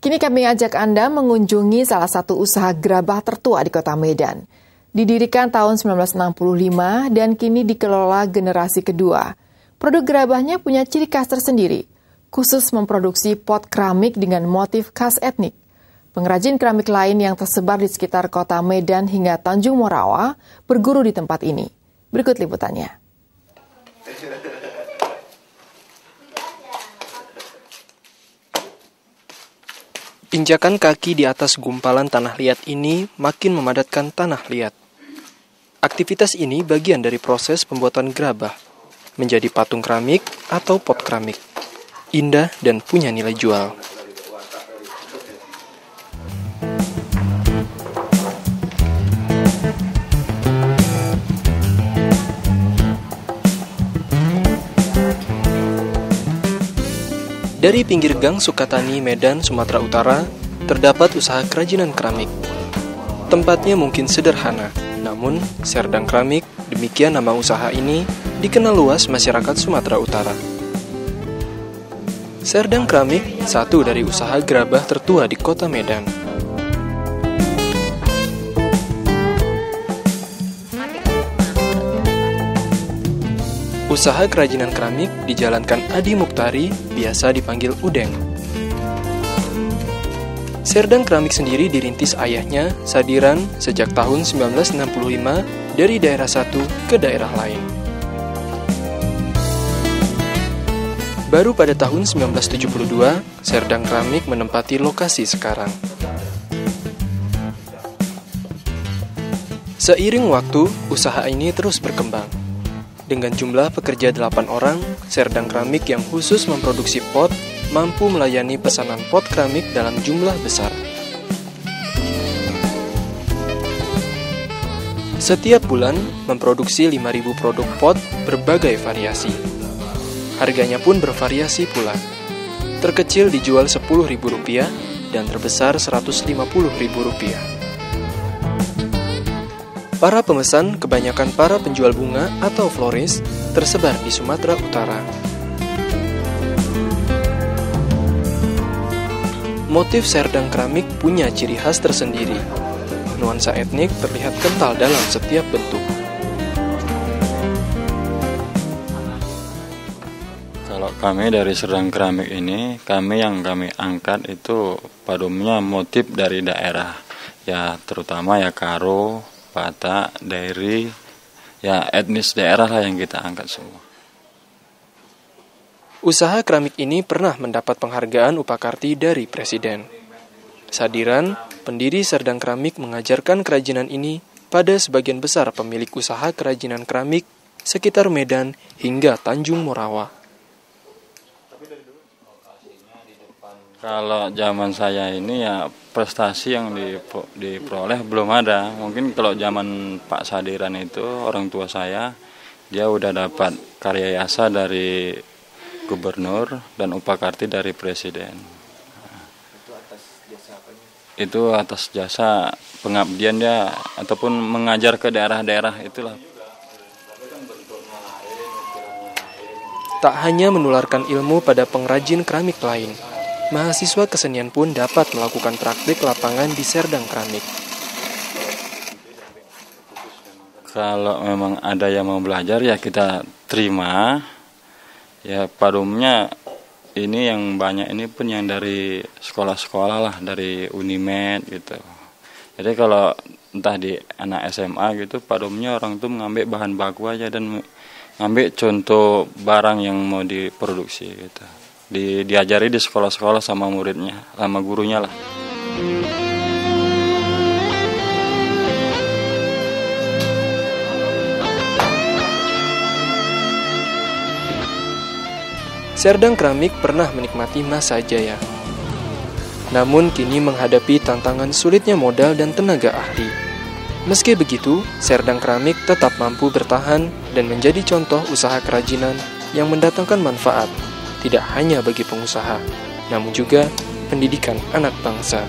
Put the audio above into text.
Kini kami ajak Anda mengunjungi salah satu usaha gerabah tertua di Kota Medan. Didirikan tahun 1965 dan kini dikelola generasi kedua. Produk gerabahnya punya ciri khas tersendiri, khusus memproduksi pot keramik dengan motif khas etnik. Pengrajin keramik lain yang tersebar di sekitar Kota Medan hingga Tanjung Morawa berguru di tempat ini. Berikut liputannya. Injakan kaki di atas gumpalan tanah liat ini makin memadatkan tanah liat. Aktivitas ini bagian dari proses pembuatan gerabah menjadi patung keramik atau pot keramik. Indah dan punya nilai jual. Dari pinggir Gang Sukatani, Medan, Sumatera Utara, terdapat usaha kerajinan keramik. Tempatnya mungkin sederhana, namun Serdang Keramik, demikian nama usaha ini, dikenal luas masyarakat Sumatera Utara. Serdang Keramik, satu dari usaha gerabah tertua di Kota Medan. Usaha kerajinan keramik dijalankan Adi Muktari, biasa dipanggil Udeng. Serdang Keramik sendiri dirintis ayahnya, Sadiran, sejak tahun 1965 dari daerah satu ke daerah lain. Baru pada tahun 1972, Serdang Keramik menempati lokasi sekarang. Seiring waktu, usaha ini terus berkembang. Dengan jumlah pekerja 8 orang, Serdang Keramik yang khusus memproduksi pot mampu melayani pesanan pot keramik dalam jumlah besar. Setiap bulan memproduksi 5.000 produk pot berbagai variasi. Harganya pun bervariasi pula. Terkecil dijual Rp10.000 dan terbesar Rp150.000. Para pemesan, kebanyakan para penjual bunga atau floris, tersebar di Sumatera Utara. Motif Serdang Keramik punya ciri khas tersendiri. Nuansa etnik terlihat kental dalam setiap bentuk. Kalau kami dari Serdang Keramik ini, yang kami angkat itu pada motif dari daerah. Ya terutama ya Karo, Batak, Dairi, ya etnis daerah lah yang kita angkat semua. Usaha keramik ini pernah mendapat penghargaan Upakarti dari Presiden. Sadiran, pendiri Serdang Keramik, mengajarkan kerajinan ini pada sebagian besar pemilik usaha kerajinan keramik sekitar Medan hingga Tanjung Morawa. Kalau zaman saya ini ya prestasi yang diperoleh belum ada. Mungkin kalau zaman Pak Sadiran itu orang tua saya, dia udah dapat karya yasa dari gubernur dan Upakarti dari presiden. Itu atas jasa pengabdian dia ataupun mengajar ke daerah-daerah itulah. Tak hanya menularkan ilmu pada pengrajin keramik lain, mahasiswa kesenian pun dapat melakukan praktik lapangan di Serdang Keramik. Kalau memang ada yang mau belajar ya kita terima. Ya pada umumnya ini yang banyak ini pun yang dari sekolah-sekolah lah, dari Unimed gitu. Jadi kalau entah di anak SMA gitu, pada umumnya orang tuh mengambil bahan baku aja dan ngambil contoh barang yang mau diproduksi gitu. Diajari di sekolah-sekolah sama muridnya, sama gurunya lah. Serdang Keramik pernah menikmati masa jaya. Namun kini menghadapi tantangan sulitnya modal dan tenaga ahli. Meski begitu, Serdang Keramik tetap mampu bertahan dan menjadi contoh usaha kerajinan yang mendatangkan manfaat, tidak hanya bagi pengusaha, namun juga pendidikan anak bangsa.